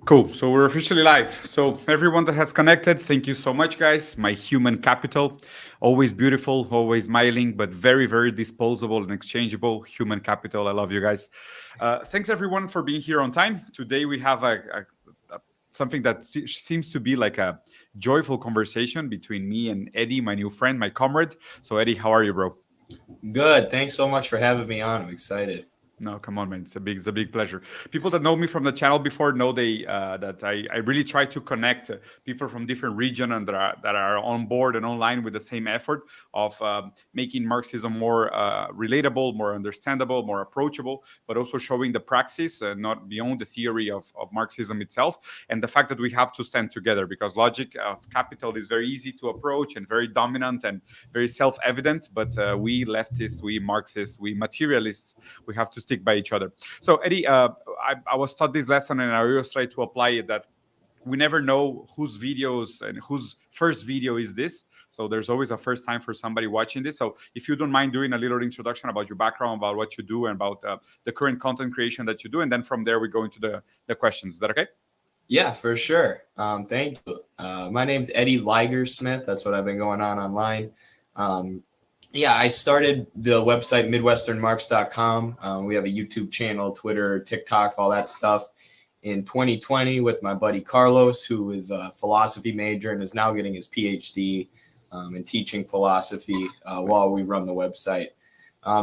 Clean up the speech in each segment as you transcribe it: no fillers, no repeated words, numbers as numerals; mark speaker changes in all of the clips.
Speaker 1: Cool. So we're officially live. So everyone that has connected, thank you so much, guys. My human capital, always beautiful, always smiling, but very, very disposable and exchangeable human capital. I love you guys. Thanks everyone for being here on time. Today we have something that seems to be like a joyful conversation between me and Eddie, my new friend, my comrade. So Eddie, how are you, bro?
Speaker 2: Good. Thanks so much for having me on. I'm excited.
Speaker 1: No, come on, man. It's a big pleasure. People that know me from the channel before know that I really try to connect people from different region and that are on board and online with the same effort of making Marxism more relatable, more understandable, more approachable, but also showing the praxis, not beyond the theory of Marxism itself, and the fact that we have to stand together because logic of capital is very easy to approach and very dominant and very self-evident. But we leftists, we Marxists, we materialists, we have to stick by each other. So Eddie, I was taught this lesson and I always try to apply it that we never know whose videos and whose first video is this. So there's always a first time for somebody watching this. So if you don't mind doing a little introduction about your background, about what you do, and about the current content creation that you do, and then from there we go into the questions. Is that okay?
Speaker 2: Yeah, for sure. Thank you. My name's Eddie Liger Smith. That's what I've been going on online. Yeah, I started the website MIDWESTERNMARX.com. We have a YouTube channel, Twitter, TikTok, all that stuff in 2020 with my buddy Carlos, who is a philosophy major and is now getting his PhD in teaching philosophy while we run the website.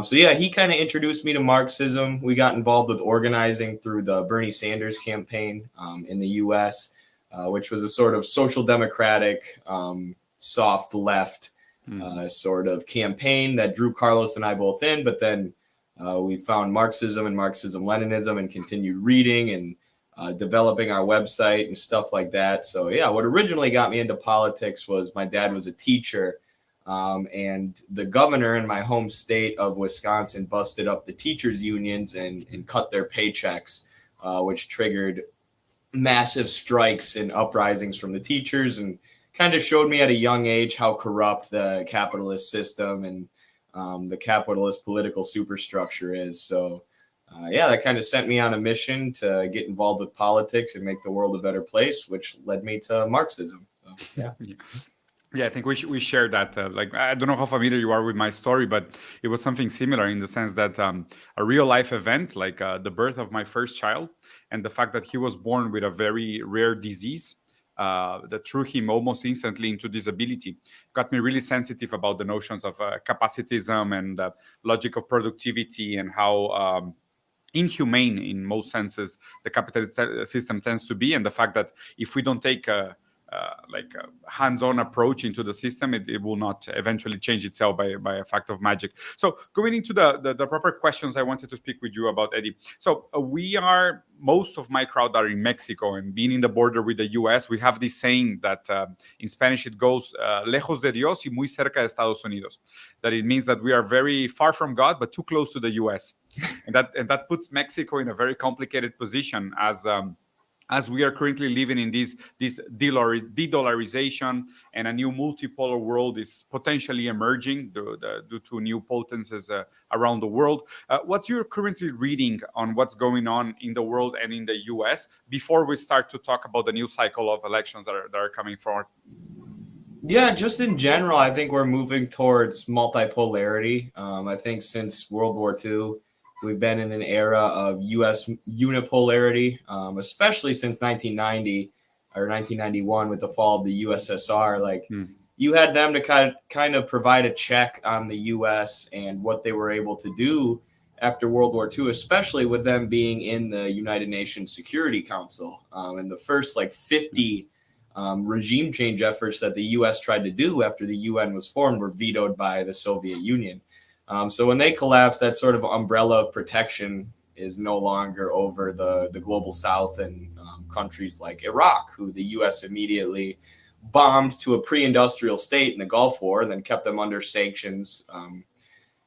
Speaker 2: So yeah, he kind of introduced me to Marxism. We got involved with organizing through the Bernie Sanders campaign in the US, which was a sort of social democratic, soft left sort of campaign that drew Carlos and I both in. But then we found Marxism and Marxism-Leninism and continued reading and developing our website and stuff like that. So yeah, what originally got me into politics was my dad was a teacher. And the governor in my home state of Wisconsin busted up the teachers' unions and cut their paychecks, which triggered massive strikes and uprisings from the teachers and kind of showed me at a young age how corrupt the capitalist system and the capitalist political superstructure is. So, yeah, that kind of sent me on a mission to get involved with politics and make the world a better place, which led me to Marxism. So, yeah.
Speaker 1: Yeah, I think we share that. Like, I don't know how familiar you are with my story, but it was something similar in the sense that a real life event, like the birth of my first child, and the fact that he was born with a very rare disease that threw him almost instantly into disability, got me really sensitive about the notions of capacitism and logic of productivity and how inhumane in most senses the capitalist system tends to be, and the fact that if we don't take like a hands-on approach into the system, it will not eventually change itself by a fact of magic. So going into the proper questions I wanted to speak with you about, Eddie. So most of my crowd are in Mexico, and being in the border with the US, we have this saying that in Spanish it goes lejos de Dios y muy cerca de Estados Unidos, that it means that we are very far from God but too close to the US. and that puts Mexico in a very complicated position as we are currently living in this de-dollarization, and a new multipolar world is potentially emerging due to new potencies around the world. What's you're currently reading on what's going on in the world and in the US before we start to talk about the new cycle of elections that are coming forward?
Speaker 2: Yeah, just in general, I think we're moving towards multipolarity. I think since World War II, we've been in an era of U.S. unipolarity, especially since 1990 or 1991 with the fall of the USSR. Like, you had them to kind of provide a check on the U.S. and what they were able to do after World War II, especially with them being in the United Nations Security Council. And the first 50 regime change efforts that the U.S. tried to do after the UN was formed were vetoed by the Soviet Union. So when they collapsed, that sort of umbrella of protection is no longer over the global south and countries like Iraq, who the U.S. immediately bombed to a pre-industrial state in the Gulf War and then kept them under sanctions,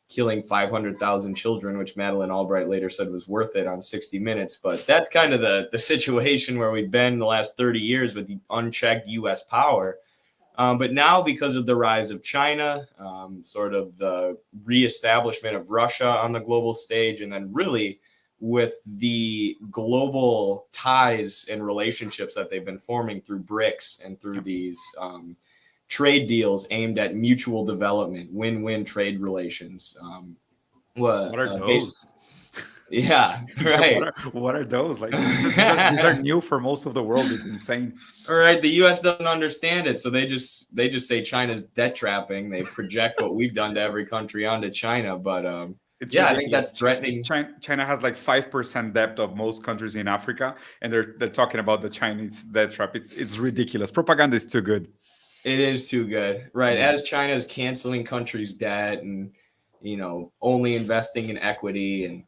Speaker 2: killing 500,000 children, which Madeleine Albright later said was worth it on 60 Minutes. But that's kind of the situation where we've been the last 30 years with the unchecked U.S. power. But now, because of the rise of China, sort of the reestablishment of Russia on the global stage, and then really with the global ties and relationships that they've been forming through BRICS and through these trade deals aimed at mutual development, win-win trade relations.
Speaker 1: What are those?
Speaker 2: Yeah, right.
Speaker 1: What are those? Like these are new for most of the world. It's insane.
Speaker 2: All right, the U.S. doesn't understand it, so they just say China's debt trapping. They project what we've done to every country onto China, but
Speaker 1: It's
Speaker 2: yeah,
Speaker 1: ridiculous.
Speaker 2: I think that's threatening.
Speaker 1: China has like 5% debt of most countries in Africa, and they're talking about the Chinese debt trap. It's ridiculous. Propaganda is too good.
Speaker 2: It is too good, right?
Speaker 1: Yeah.
Speaker 2: As China is canceling countries' debt and only investing in equity and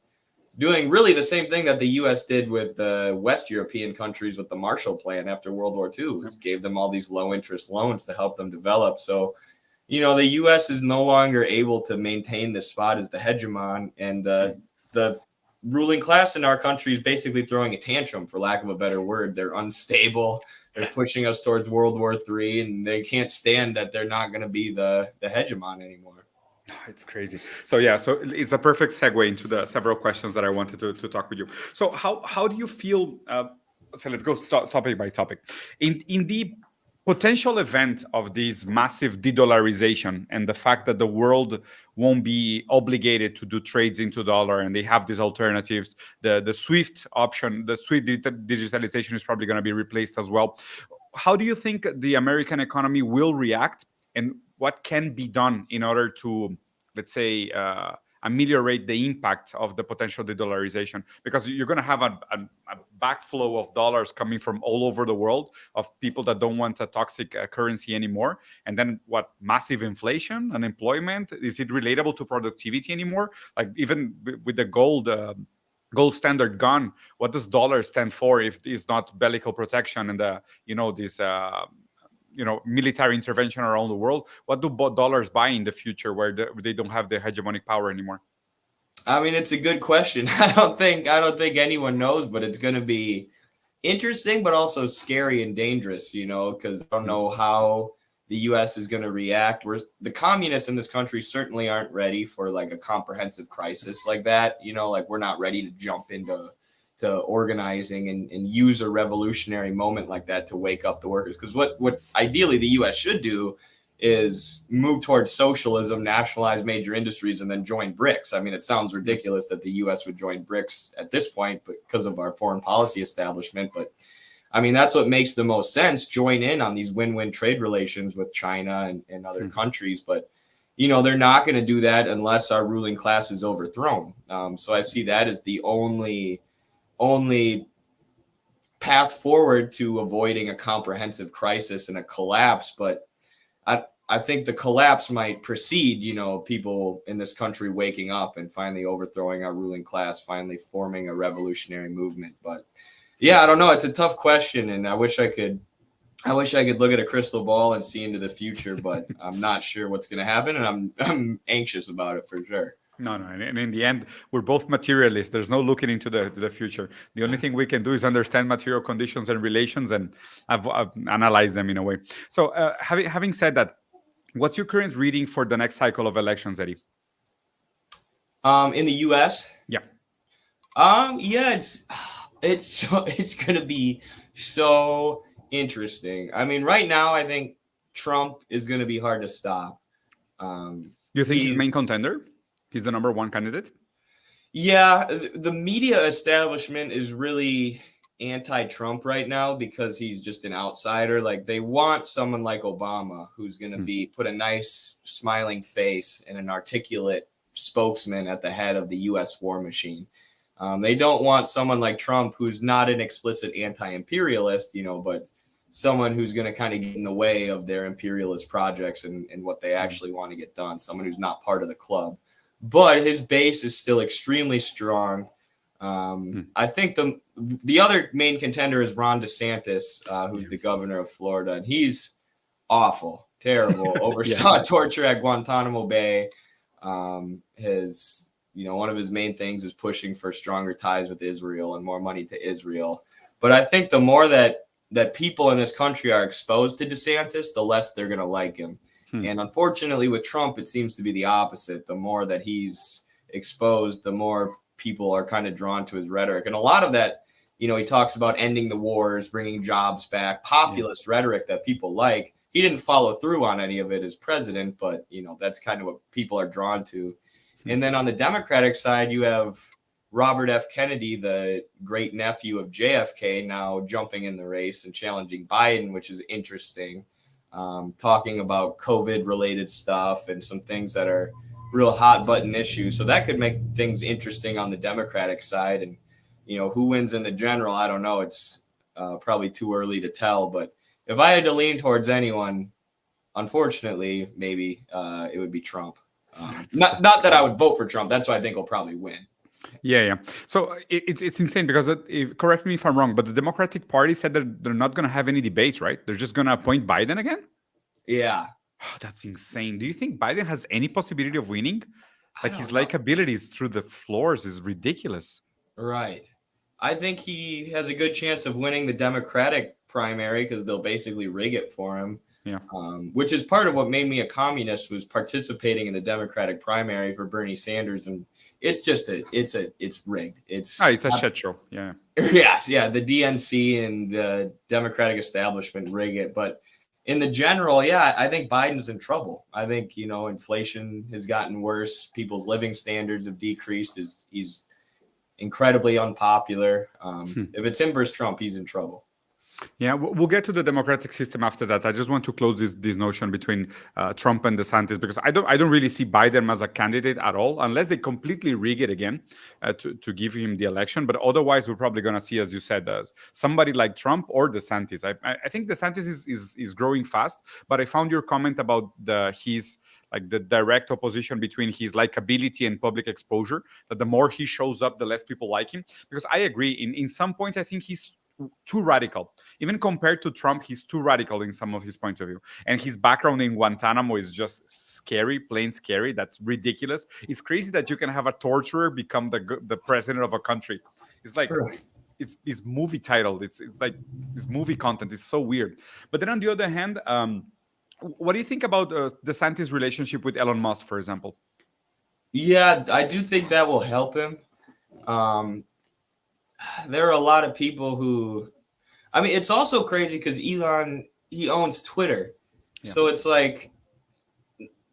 Speaker 2: doing really the same thing that the U.S. did with the West European countries with the Marshall Plan after World War II, was gave them all these low interest loans to help them develop. So, the U.S. is no longer able to maintain this spot as the hegemon, and the ruling class in our country is basically throwing a tantrum, for lack of a better word. They're unstable. They're pushing us towards World War III, and they can't stand that they're not going to be the hegemon anymore.
Speaker 1: It's crazy. So yeah, so it's a perfect segue into the several questions that I wanted to talk with you. So how do you feel? So let's go topic by topic. In the potential event of this massive de-dollarization and the fact that the world won't be obligated to do trades into dollar, and they have these alternatives, the SWIFT option, the SWIFT digitalization is probably going to be replaced as well. How do you think the American economy will react, and what can be done in order to, let's say, ameliorate the impact of the potential de-dollarization? Because you're going to have a backflow of dollars coming from all over the world, of people that don't want a toxic currency anymore. And then what? Massive inflation, unemployment. Is it relatable to productivity anymore? Like even with the gold standard gone, what does dollar stand for if it's not bellical protection and this military intervention around the world? What do dollars buy in the future where they don't have the hegemonic power anymore?
Speaker 2: I mean, it's a good question. I don't think anyone knows, but it's going to be interesting, but also scary and dangerous, because I don't know how the U.S. is going to react. The communists in this country certainly aren't ready for like a comprehensive crisis like that. Like we're not ready to jump into organizing and use a revolutionary moment like that to wake up the workers. Because what ideally the U.S. should do is move towards socialism, nationalize major industries, and then join BRICS. I mean, it sounds ridiculous that the U.S. would join BRICS at this point because of our foreign policy establishment. But I mean, that's what makes the most sense. Join in on these win-win trade relations with China and other countries. But, they're not going to do that unless our ruling class is overthrown. So I see that as the only path forward to avoiding a comprehensive crisis and a collapse. But I think the collapse might precede, people in this country waking up and finally overthrowing our ruling class, finally forming a revolutionary movement. But yeah, I don't know. It's a tough question, and I wish I could look at a crystal ball and see into the future, but I'm not sure what's going to happen, and I'm anxious about it for sure.
Speaker 1: No, and in the end, we're both materialists. There's no looking into the future. The only thing we can do is understand material conditions and relations and analyze them in a way. So, having said that, what's your current reading for the next cycle of elections, Eddie?
Speaker 2: In the U.S.
Speaker 1: Yeah.
Speaker 2: Yeah, it's going to be so interesting. I mean, right now, I think Trump is going to be hard to stop.
Speaker 1: You think he's main contender? He's the number one candidate?
Speaker 2: Yeah, the media establishment is really anti-Trump right now because he's just an outsider. Like they want someone like Obama who's going to put a nice smiling face and an articulate spokesman at the head of the U.S. war machine. They don't want someone like Trump who's not an explicit anti-imperialist, but someone who's going to kind of get in the way of their imperialist projects and what they actually want to get done. Someone who's not part of the club. But his base is still extremely strong. I think the other main contender is Ron DeSantis, who's the governor of Florida, and he's awful, terrible. Oversaw torture at Guantanamo Bay. One of his main things is pushing for stronger ties with Israel and more money to Israel. But I think the more that people in this country are exposed to DeSantis, the less they're going to like him. And unfortunately, with Trump, it seems to be the opposite. The more that he's exposed, the more people are kind of drawn to his rhetoric. And a lot of that, he talks about ending the wars, bringing jobs back, populist rhetoric that people like. He didn't follow through on any of it as president, but, that's kind of what people are drawn to. And then on the Democratic side, you have Robert F. Kennedy, the great nephew of JFK, now jumping in the race and challenging Biden, which is interesting, talking about COVID-related stuff and some things that are real hot button issues. So that could make things interesting on the Democratic side. And, who wins in the general, I don't know. It's probably too early to tell. But if I had to lean towards anyone, unfortunately, maybe it would be Trump. Not that I would vote for Trump. That's why I think he'll probably win.
Speaker 1: Yeah. So it's insane because, correct me if I'm wrong, but the Democratic Party said that they're not going to have any debates, right? They're just going to appoint Biden again?
Speaker 2: Yeah.
Speaker 1: Oh, that's insane. Do you think Biden has any possibility of winning? Like his
Speaker 2: know.
Speaker 1: likabilities through the floors is ridiculous.
Speaker 2: Right. I think he has a good chance of winning the Democratic primary because they'll basically rig it for him.
Speaker 1: Yeah.
Speaker 2: Which is part of what made me a communist, was participating in the Democratic primary for Bernie Sanders. And it's just it's rigged. It's
Speaker 1: a shit show. Yeah.
Speaker 2: Yes. Yeah. The DNC and the Democratic establishment rig it. But in the general, I think Biden's in trouble. I think, inflation has gotten worse. People's living standards have decreased. He's incredibly unpopular. If it's him versus Trump, he's in trouble.
Speaker 1: Yeah, we'll get to the democratic system after that. I just want to close this notion between Trump and DeSantis, because I don't really see Biden as a candidate at all, unless they completely rig it again to give him the election. But otherwise, we're probably going to see, as you said, somebody like Trump or DeSantis. I think DeSantis is growing fast, but I found your comment about his like the direct opposition between his likability and public exposure, that the more he shows up, the less people like him. Because I agree, in some points, I think he's too radical. Even compared to Trump, he's too radical in some of his points of view. And his background in Guantanamo is just scary, plain scary. That's ridiculous. It's crazy that you can have a torturer become the president of a country. It's like, it's movie title. It's like this movie content is so weird. But then on the other hand, what do you think about DeSantis' relationship with Elon Musk, for example?
Speaker 2: Yeah, I do think that will help him. There are a lot of people who, it's also crazy because Elon, he owns Twitter. Yeah. So it's like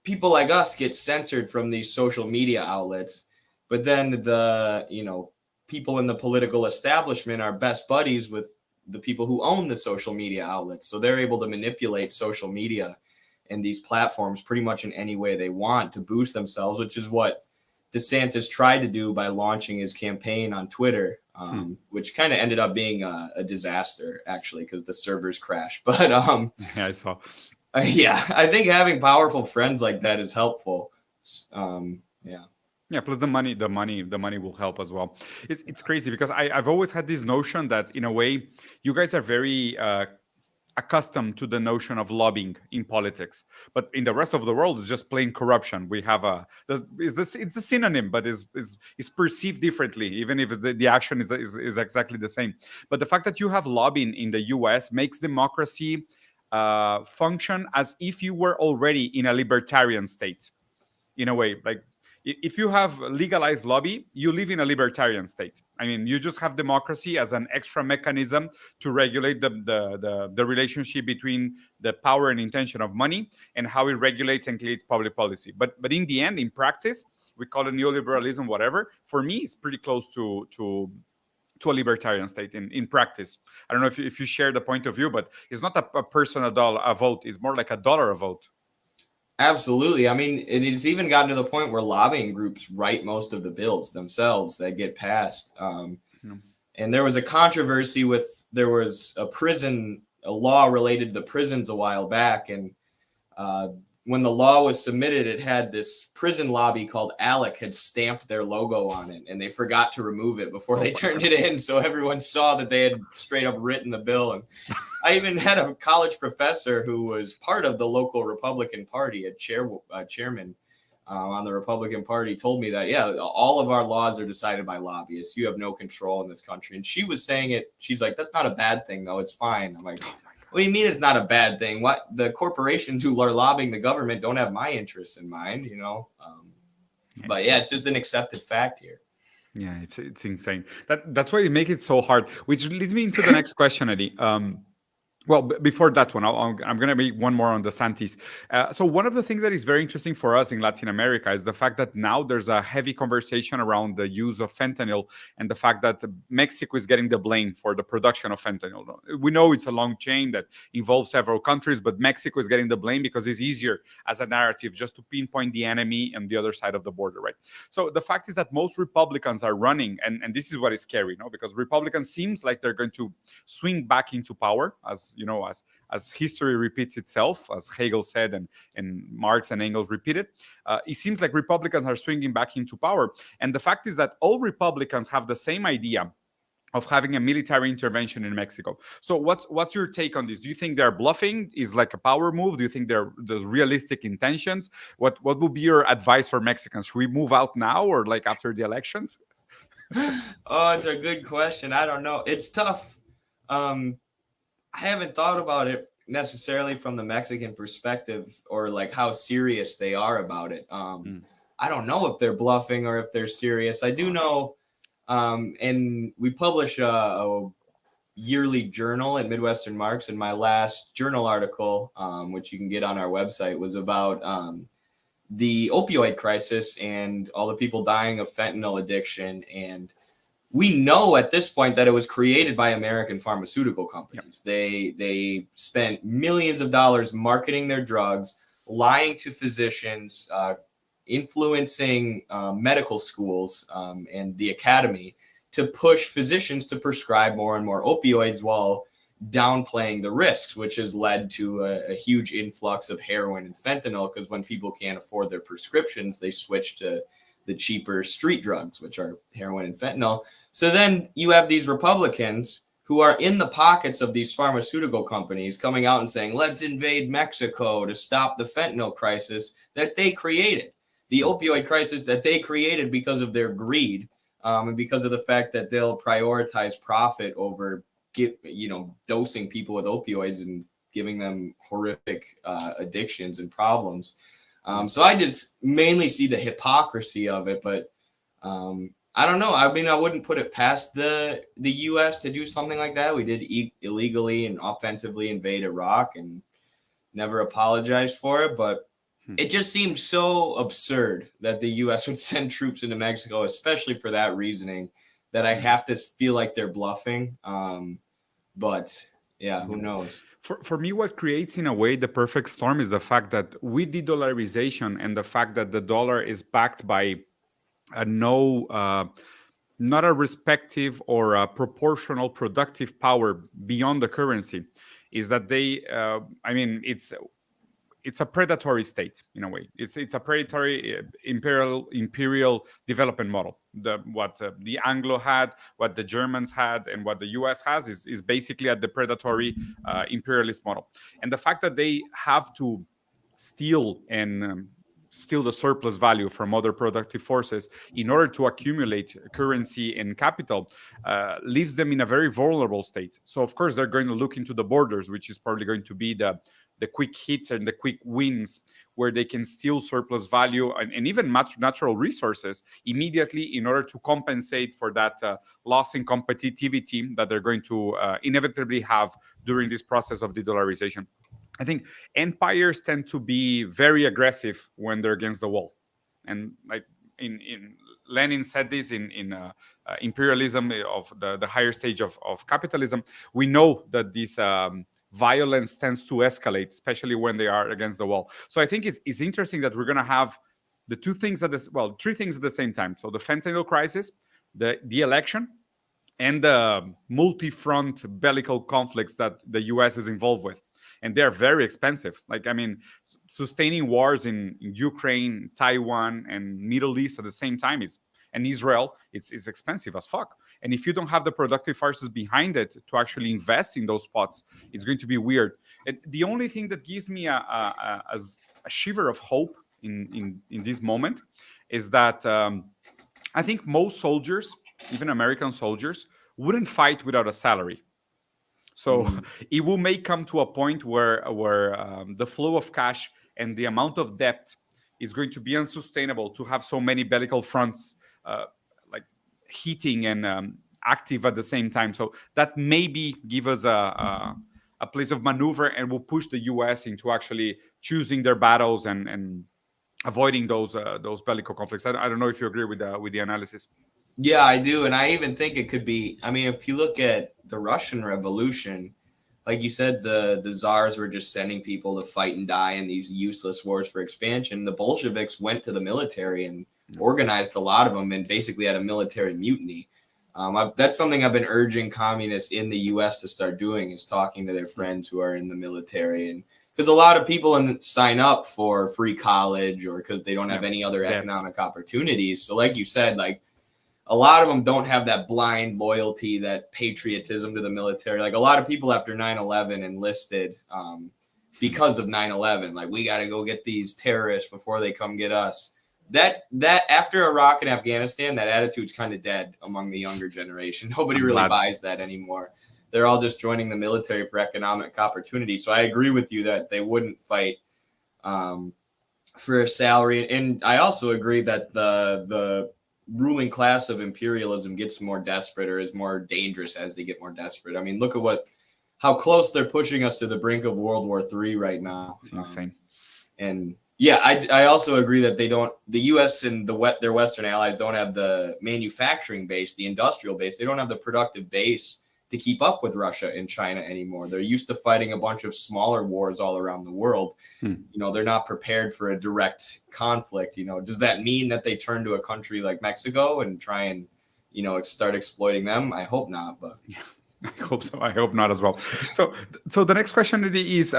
Speaker 2: people like us get censored from these social media outlets, but then the, people in the political establishment are best buddies with the people who own the social media outlets. So they're able to manipulate social media and these platforms pretty much in any way they want to boost themselves, which is what DeSantis tried to do by launching his campaign on Twitter, which kind of ended up being a disaster, actually, because the servers crashed. But
Speaker 1: yeah, I saw.
Speaker 2: I think having powerful friends like that is helpful.
Speaker 1: Yeah, plus the money will help as well. It's crazy because I've always had this notion that, in a way, you guys are very accustomed to the notion of lobbying in politics, but in the rest of the world, it's just plain corruption. We have it's a synonym, but is perceived differently, even if the action is exactly the same. But the fact that you have lobbying in the US makes democracy function as if you were already in a libertarian state, in a way. Like, if you have legalized lobby, you live in a libertarian state. I mean, you just have democracy as an extra mechanism to regulate the relationship between the power and intention of money and how it regulates and creates public policy. But in the end, in practice, we call it neoliberalism, whatever. For me, it's pretty close to a libertarian state in practice. I don't know if you share the point of view, but it's not a person a vote. It's more like $1 a vote.
Speaker 2: Absolutely. I mean, it has even gotten to the point where lobbying groups write most of the bills themselves that get passed. And there was a controversy there was a law related to the prisons a while back. And when the law was submitted, it had this prison lobby called ALEC had stamped their logo on it, and they forgot to remove it before they turned it in. So everyone saw that they had straight up written the bill. And I even had a college professor who was part of the local Republican Party, a chairman on the Republican Party, told me that, all of our laws are decided by lobbyists. You have no control in this country. And she was saying it. She's like, that's not a bad thing, though. It's fine. I'm like, what do you mean it's not a bad thing? What, the corporations who are lobbying the government don't have my interests in mind, But yeah, it's just an accepted fact here.
Speaker 1: Yeah, it's insane. That's why it makes it so hard. Which leads me into the next question, Eddie. Well, before that one, I'm going to make one more on the Santis. So one of the things that is very interesting for us in Latin America is the fact that now there's a heavy conversation around the use of fentanyl and the fact that Mexico is getting the blame for the production of fentanyl. We know it's a long chain that involves several countries, but Mexico is getting the blame because it's easier as a narrative just to pinpoint the enemy on the other side of the border, right? So the fact is that most Republicans are running, and this is what is scary, no? Because Republicans seems like they're going to swing back into power, as you know, as history repeats itself, as Hegel said, and Marx and Engels repeated. It seems like Republicans are swinging back into power, and the fact is that all Republicans have the same idea of having a military intervention in Mexico. So what's your take on this? Do you think they're bluffing? Is like a power move? Do you think there's realistic intentions? What would be your advice for Mexicans? Should we move out now or like after the elections?
Speaker 2: Oh, it's a good question. I don't know. It's tough. I haven't thought about it necessarily from the Mexican perspective or like how serious they are about it. I don't know if they're bluffing or if they're serious. I do know, and we publish a yearly journal at Midwestern Marx, and my last journal article, which you can get on our website, was about the opioid crisis and all the people dying of fentanyl addiction. And we know at this point that it was created by American pharmaceutical companies. Yep. They spent millions of dollars marketing their drugs, lying to physicians, influencing medical schools and the academy to push physicians to prescribe more and more opioids while downplaying the risks, which has led to a huge influx of heroin and fentanyl, because when people can't afford their prescriptions, they switch to the cheaper street drugs, which are heroin and fentanyl. So then you have these Republicans who are in the pockets of these pharmaceutical companies coming out and saying, let's invade Mexico to stop the fentanyl crisis that they created, the opioid crisis that they created because of their greed, and because of the fact that they'll prioritize profit over dosing people with opioids and giving them horrific addictions and problems. So I just mainly see the hypocrisy of it, but I don't know. I mean, I wouldn't put it past the U.S. to do something like that. We did illegally and offensively invade Iraq and never apologized for it, but it just seems so absurd that the U.S. would send troops into Mexico, especially for that reasoning, that I have to feel like they're bluffing. But yeah, who knows?
Speaker 1: For me, what creates in a way the perfect storm is the fact that with the dollarization and the fact that the dollar is backed by not a respective or a proportional productive power beyond the currency, is that they, it's a predatory state in a way. It's a predatory imperial development model. What the Anglo had, what the Germans had, and what the U.S. has is basically at the predatory imperialist model. And the fact that they have to steal the surplus value from other productive forces in order to accumulate currency and capital leaves them in a very vulnerable state. So of course they're going to look into the borders, which is probably going to be the quick hits and the quick wins where they can steal surplus value and even natural resources immediately in order to compensate for that loss in competitivity that they're going to inevitably have during this process of de-dollarization. I think empires tend to be very aggressive when they're against the wall. And like in Lenin said this in imperialism of the higher stage of capitalism, we know that this violence tends to escalate, especially when they are against the wall. So I think it's interesting that we're going to have the three things at the same time. So the fentanyl crisis, the election, and the multi-front bellical conflicts that the US is involved with. And they're very expensive. Like, I mean, sustaining wars in Ukraine, Taiwan, and Middle East at the same time and Israel, it's expensive as fuck. And if you don't have the productive forces behind it to actually invest in those spots, it's going to be weird. And the only thing that gives me a shiver of hope in this moment is that I think most soldiers, even American soldiers, wouldn't fight without a salary. So it may come to a point where the flow of cash and the amount of debt is going to be unsustainable to have so many bellical fronts heating and active at the same time. So that maybe give us a place of maneuver, and will push the U.S. into actually choosing their battles and avoiding those bellical conflicts. I don't know if you agree with the analysis.
Speaker 2: Yeah, I do. And I even think it could be, I mean, if you look at the Russian Revolution, like you said, the czars were just sending people to fight and die in these useless wars for expansion. The Bolsheviks went to the military and organized a lot of them and basically had a military mutiny. That's something I've been urging communists in the U.S. to start doing, is talking to their friends who are in the military. And because a lot of people sign up for free college or because they don't have any other economic opportunities. So like you said, like, a lot of them don't have that blind loyalty, that patriotism to the military. Like, a lot of people after 9/11 enlisted because of 9/11. Like, we got to go get these terrorists before they come get us. That after Iraq and Afghanistan, that attitude's kind of dead among the younger generation. Nobody really buys that anymore. They're all just joining the military for economic opportunity. So I agree with you that they wouldn't fight for a salary. And I also agree that the ruling class of imperialism gets more desperate, or is more dangerous as they get more desperate. I mean, look at how close they're pushing us to the brink of World War III right now.
Speaker 1: It's insane.
Speaker 2: And yeah, I also agree that the U.S. and their Western allies don't have the manufacturing base, the industrial base. They don't have the productive base to keep up with Russia and China anymore. They're used to fighting a bunch of smaller wars all around the world. You know, they're not prepared for a direct conflict. You know, does that mean that they turn to a country like Mexico and try and, you know, start exploiting them? I hope not, but
Speaker 1: yeah, I hope so. I hope not as well. So the next question is,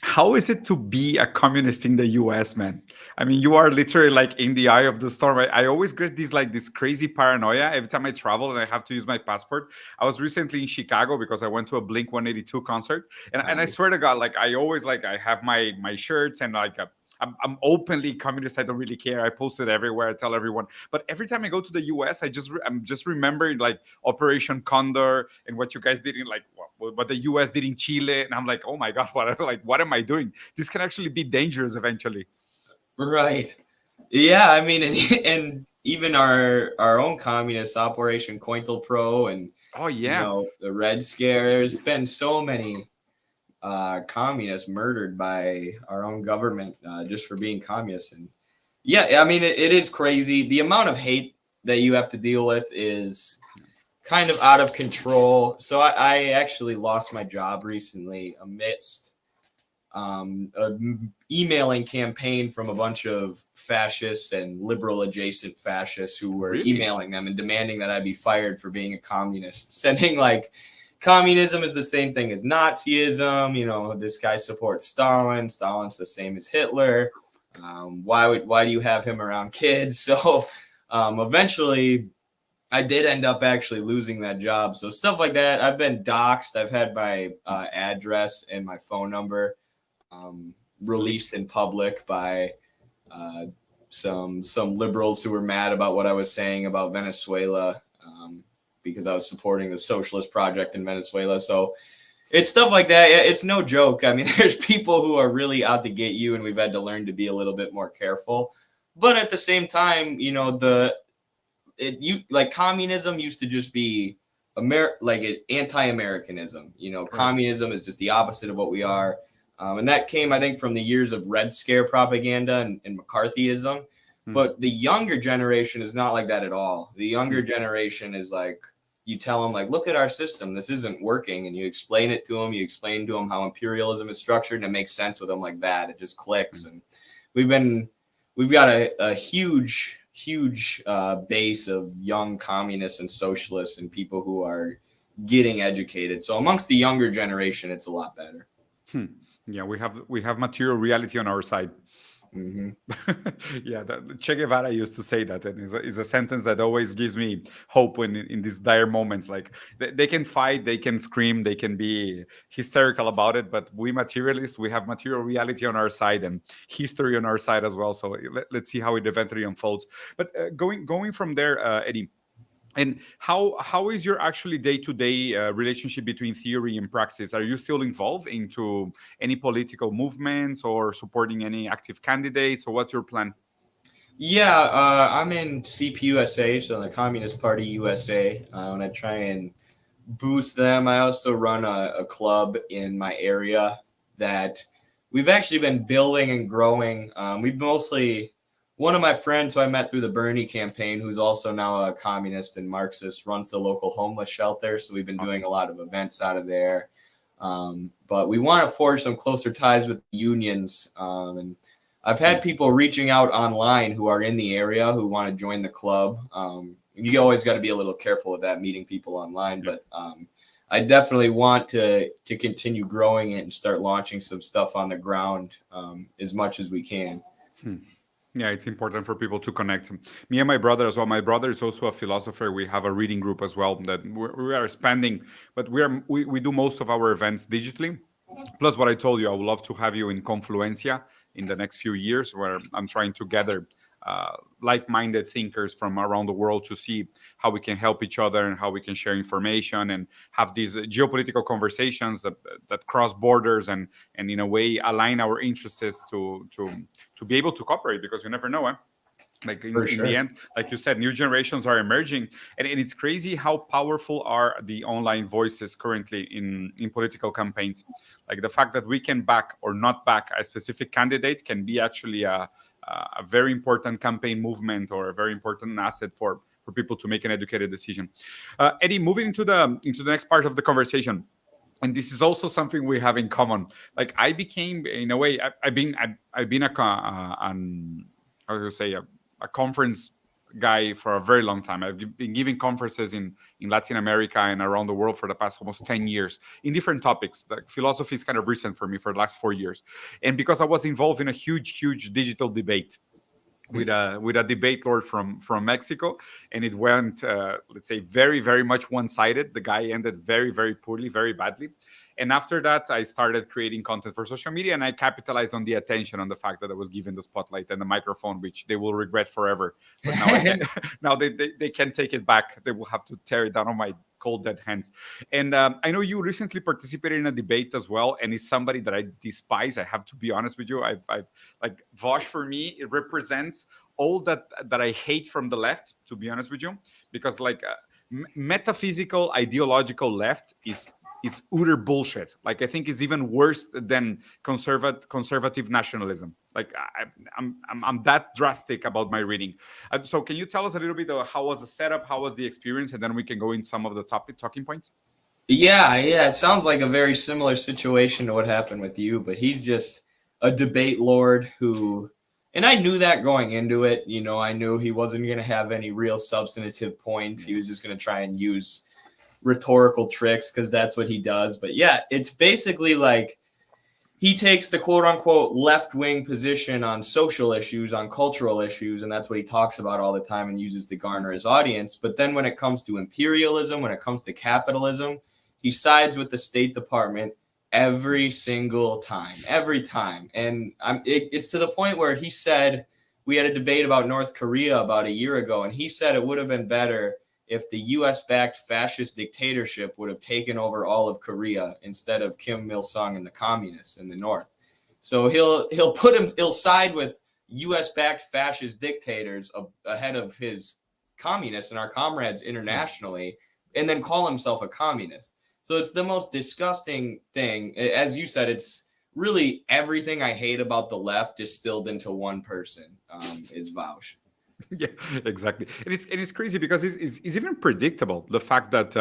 Speaker 1: how is it to be a communist in the US, man? I mean, you are literally like in the eye of the storm. I always get this crazy paranoia every time I travel and I have to use my passport. I was recently in Chicago because I went to a Blink 182 concert, and I swear to God, like, I always, like, I have my shirts, and like I'm openly communist. I don't really care. I post it everywhere. I tell everyone. But every time I go to the US, I'm just remembering like Operation Condor and what you guys did in, like, what the US did in Chile, and I'm like, oh my God, what am I doing? This can actually be dangerous eventually.
Speaker 2: Right. Yeah, I mean, and even our own communist Operation COINTELPRO, and
Speaker 1: oh yeah,
Speaker 2: you know, the Red Scare. There's been so many communists murdered by our own government just for being communists. And yeah, I mean, it is crazy. The amount of hate that you have to deal with is kind of out of control. So I actually lost my job recently amidst an emailing campaign from a bunch of fascists and liberal adjacent fascists who were emailing them and demanding that I be fired for being a communist, sending like, communism is the same thing as Nazism. You know, this guy supports Stalin. Stalin's the same as Hitler. Why do you have him around kids? So eventually I did end up actually losing that job. So stuff like that. I've been doxxed. I've had my address and my phone number released in public by some liberals who were mad about what I was saying about Venezuela. Because I was supporting the Socialist project in Venezuela. So it's stuff like that. It's no joke. I mean, there's people who are really out to get you, and we've had to learn to be a little bit more careful. But at the same time, you know, communism used to just be anti-Americanism. You know, communism is just the opposite of what we are. And that came, I think, from the years of Red Scare propaganda and McCarthyism. But the younger generation is not like that at all. The younger generation is like, you tell them, like, look at our system. This isn't working. And you explain it to them. You explain to them how imperialism is structured, and it makes sense with them like that. It just clicks. And we've got a huge base of young communists and socialists and people who are getting educated. So amongst the younger generation, it's a lot better.
Speaker 1: Yeah, we have material reality on our side. Yeah, Che Guevara used to say that, and it's a sentence that always gives me hope when in these dire moments. Like, they can fight, they can scream, they can be hysterical about it, but we materialists, we have material reality on our side and history on our side as well. So let's see how it eventually unfolds. But going from there, Eddie. And how is your actually day-to-day relationship between theory and praxis? Are you still involved into any political movements or supporting any active candidates, or what's your plan?
Speaker 2: Yeah, I'm in CPUSA, so the Communist Party USA, and I try and boost them. I also run a club in my area that we've actually been building and growing. We've mostly, one of my friends who I met through the Bernie campaign, who's also now a communist and Marxist, runs the local homeless shelter. So we've been doing
Speaker 1: Awesome.
Speaker 2: a lot of events out of there. But we want to forge some closer ties with unions. And I've
Speaker 1: Hmm.
Speaker 2: had people reaching out online who are in the area who want to join the club. You always got to be a little careful with that, meeting people online.
Speaker 1: Yeah.
Speaker 2: But I definitely want to continue growing it and start launching some stuff on the ground as much as we can.
Speaker 1: Hmm. Yeah, it's important for people to connect. Me and my brother as well. My brother is also a philosopher. We have a reading group as well that we are expanding, but we do most of our events digitally. Plus, what I told you, I would love to have you in Confluencia in the next few years, where I'm trying to gather like-minded thinkers from around the world to see how we can help each other and how we can share information and have these geopolitical conversations that cross borders and in a way align our interests to be able to cooperate, because you never know. Like
Speaker 2: For
Speaker 1: in the
Speaker 2: sure.
Speaker 1: end, like you said, new generations are emerging, and it's crazy how powerful are the online voices currently in political campaigns. Like the fact that we can back or not back a specific candidate can be actually a very important campaign movement or a very important asset for people to make an educated decision. Eddie, moving into the next part of the conversation, and this is also something we have in common. Like I became, in a way, I've been an how do you say, a conference guy for a very long time. I've been giving conferences in Latin America and around the world for the past almost 10 years in different topics. Like philosophy is kind of recent for me for the last 4 years. And because I was involved in a huge digital debate with a debate lord from Mexico, and it went, let's say, very much one-sided. The guy ended very poorly, very badly. And after that, I started creating content for social media, and I capitalized on the attention, on the fact that I was given the spotlight and the microphone, which they will regret forever. But now I can, now they can take it back. They will have to tear it down on my cold dead hands. And I know you recently participated in a debate as well, and it's somebody that I despise. I have to be honest with you. I've like Vosh for me, it represents all that I hate from the left. To be honest with you, because like metaphysical ideological left is utter bullshit. Like I think it's even worse than conservative nationalism. Like I'm that drastic about my reading. So can you tell us a little bit of how was the setup, how was the experience, and then we can go in some of the topic talking points.
Speaker 2: Yeah. It sounds like a very similar situation to what happened with you, but he's just a debate lord who, and I knew that going into it. I knew he wasn't going to have any real substantive points. He was just going to try and use rhetorical tricks because that's what he does. But yeah, it's basically like he takes the quote unquote left wing position on social issues, on cultural issues, and that's what he talks about all the time and uses to garner his audience. But then when it comes to imperialism, when it comes to capitalism, he sides with the State Department every single time, every time. And it's to the point where he said, we had a debate about North Korea about a year ago, and he said it would have been better if the US-backed fascist dictatorship would have taken over all of Korea instead of Kim Il-sung and the communists in the north. So he'll side with US-backed fascist dictators ahead of his communists and our comrades internationally, and then call himself a communist. So it's the most disgusting thing. As you said, it's really everything I hate about the left distilled into one person, is Vaush.
Speaker 1: Yeah, exactly. And it's crazy because it's even predictable, the fact that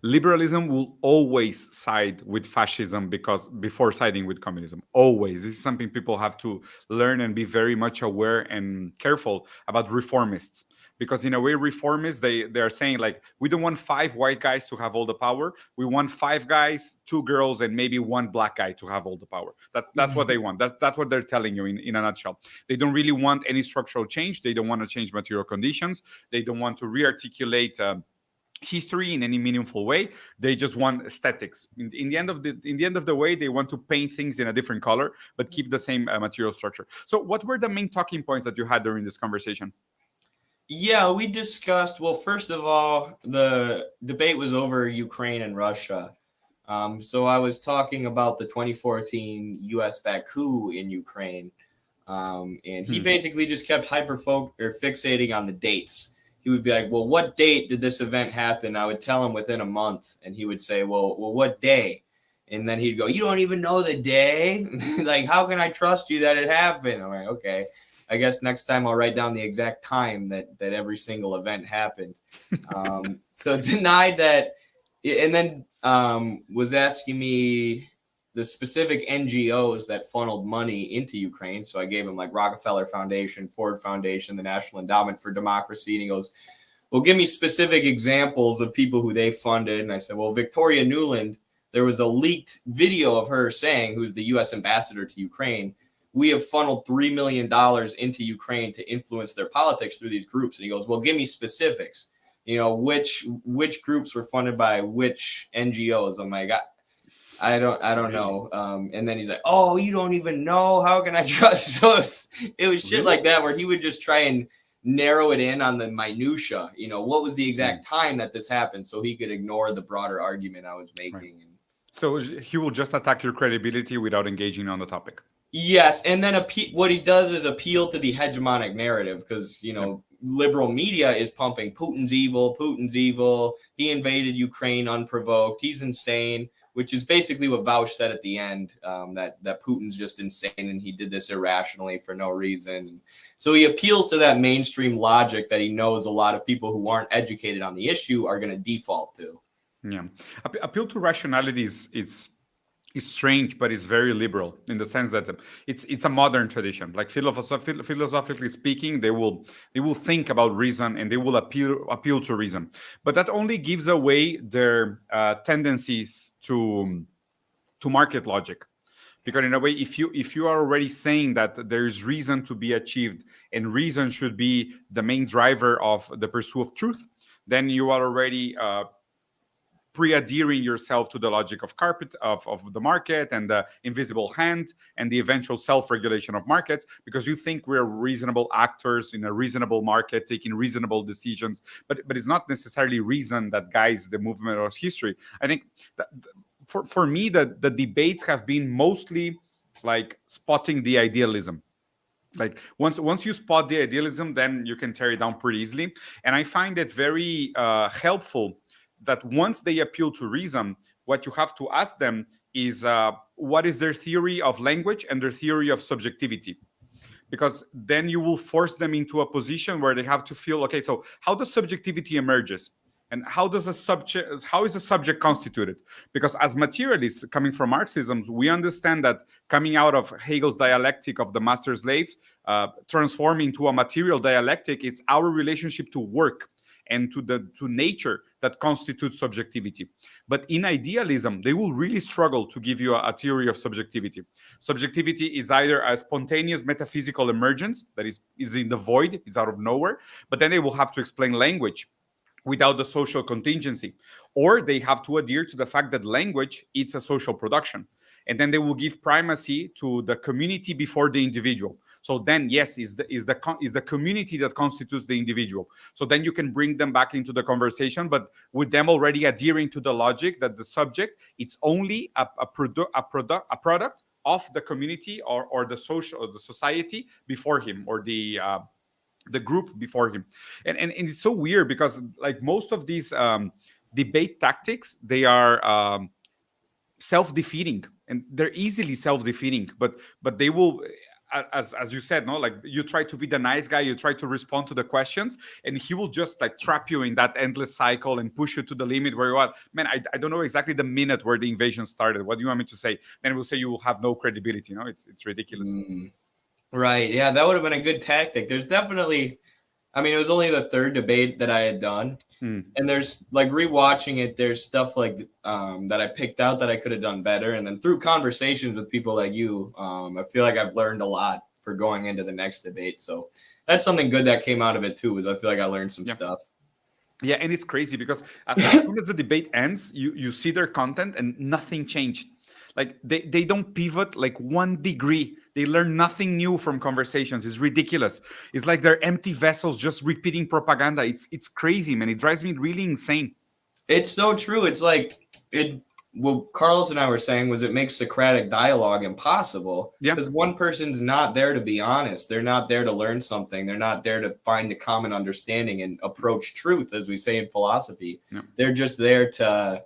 Speaker 1: liberalism will always side with fascism because before siding with communism. Always. This is something people have to learn and be very much aware and careful about reformists. Because in a way, reformists, they are saying like, we don't want five white guys to have all the power. We want five guys, two girls, and maybe one black guy to have all the power. That's what they want. That's what they're telling you in a nutshell. They don't really want any structural change. They don't want to change material conditions. They don't want to re-articulate history in any meaningful way. They just want aesthetics. In the end of the way, they want to paint things in a different color, but keep the same material structure. So, what were the main talking points that you had during this conversation?
Speaker 2: Yeah, we discussed. Well, first of all, the debate was over Ukraine and Russia. So I was talking about the 2014 U.S. backed coup in Ukraine. And he basically just kept fixating on the dates. He would be like, well, what date did this event happen? I would tell him within a month, and he would say, well, what day? And then he'd go, you don't even know the day? Like, how can I trust you that it happened? I'm like, okay, I guess next time I'll write down the exact time that every single event happened. So denied that, and then was asking me the specific NGOs that funneled money into Ukraine. So I gave him like Rockefeller Foundation, Ford Foundation, the National Endowment for Democracy. And he goes, well, give me specific examples of people who they funded. And I said, well, Victoria Nuland, there was a leaked video of her saying, who's the U.S. ambassador to Ukraine, we have funneled $3 million into Ukraine to influence their politics through these groups. And he goes, well, give me specifics. You know, which groups were funded by which NGOs? I'm like, I don't know. And then he's like, oh, you don't even know? How can I trust? So it was shit like that where he would just try and narrow it in on the minutia. You know, what was the exact time that this happened, so he could ignore the broader argument I was making.
Speaker 1: Right. So he will just attack your credibility without engaging on the topic.
Speaker 2: Yes, and then what he does is appeal to the hegemonic narrative because, you know, liberal media is pumping Putin's evil. He invaded Ukraine unprovoked. He's insane. Which is basically what Vaush said at the end, that Putin's just insane and he did this irrationally for no reason. So he appeals to that mainstream logic that he knows a lot of people who aren't educated on the issue are going to default to.
Speaker 1: Yeah. Appeal to rationality is strange, but it's very liberal in the sense that it's a modern tradition. Like philosophically speaking, they will think about reason and they will appeal to reason, but that only gives away their tendencies to market logic. Because in a way, if you are already saying that there is reason to be achieved and reason should be the main driver of the pursuit of truth, then you are already pre-adhering yourself to the logic of the market and the invisible hand and the eventual self-regulation of markets, because you think we're reasonable actors in a reasonable market taking reasonable decisions, but it's not necessarily reason that guides the movement of history. I think that for me the debates have been mostly like spotting the idealism. Like once you spot the idealism, then you can tear it down pretty easily. And I find it very helpful that once they appeal to reason, what you have to ask them is what is their theory of language and their theory of subjectivity? Because then you will force them into a position where they have to feel, okay, so how does subjectivity emerges? And how is a subject constituted? Because as materialists coming from Marxism, we understand that coming out of Hegel's dialectic of the master-slave, transforming into a material dialectic, it's our relationship to work and to nature that constitutes subjectivity. But in idealism, they will really struggle to give you a theory of subjectivity. Subjectivity is either a spontaneous metaphysical emergence that is in the void, it's out of nowhere, but then they will have to explain language without the social contingency. Or they have to adhere to the fact that language is a social production. And then they will give primacy to the community before the individual. So then, yes, is the community that constitutes the individual. So then you can bring them back into the conversation, but with them already adhering to the logic that the subject, it's only a product of the community or the society before him, or the group before him. And it's so weird because like most of these debate tactics, they are self-defeating, and they're easily self-defeating, but they will, as you said, no, like you try to be the nice guy, you try to respond to the questions, and he will just like trap you in that endless cycle and push you to the limit where you are. Man, I don't know exactly the minute where the invasion started. What do you want me to say? Then we'll say you will have no credibility. It's ridiculous.
Speaker 2: Right. Yeah, that would have been a good tactic. There's definitely, I mean, it was only the third debate that I had done. And there's like rewatching it, there's stuff like that I picked out that I could have done better. And then through conversations with people like you, I feel like I've learned a lot for going into the next debate. So that's something good that came out of it too, is I feel like I learned some stuff.
Speaker 1: Yeah, and it's crazy because as soon as the debate ends, you see their content and nothing changed. Like they don't pivot like 1 degree. They learn nothing new from conversations. It's ridiculous. It's like they're empty vessels just repeating propaganda. It's crazy, man. It drives me really insane.
Speaker 2: It's so true. It's like what Carlos and I were saying was it makes Socratic dialogue impossible
Speaker 1: Yeah.
Speaker 2: because one person's not there to be honest. They're not there to learn something. They're not there to find a common understanding and approach truth, as we say in philosophy.
Speaker 1: Yeah.
Speaker 2: They're just there to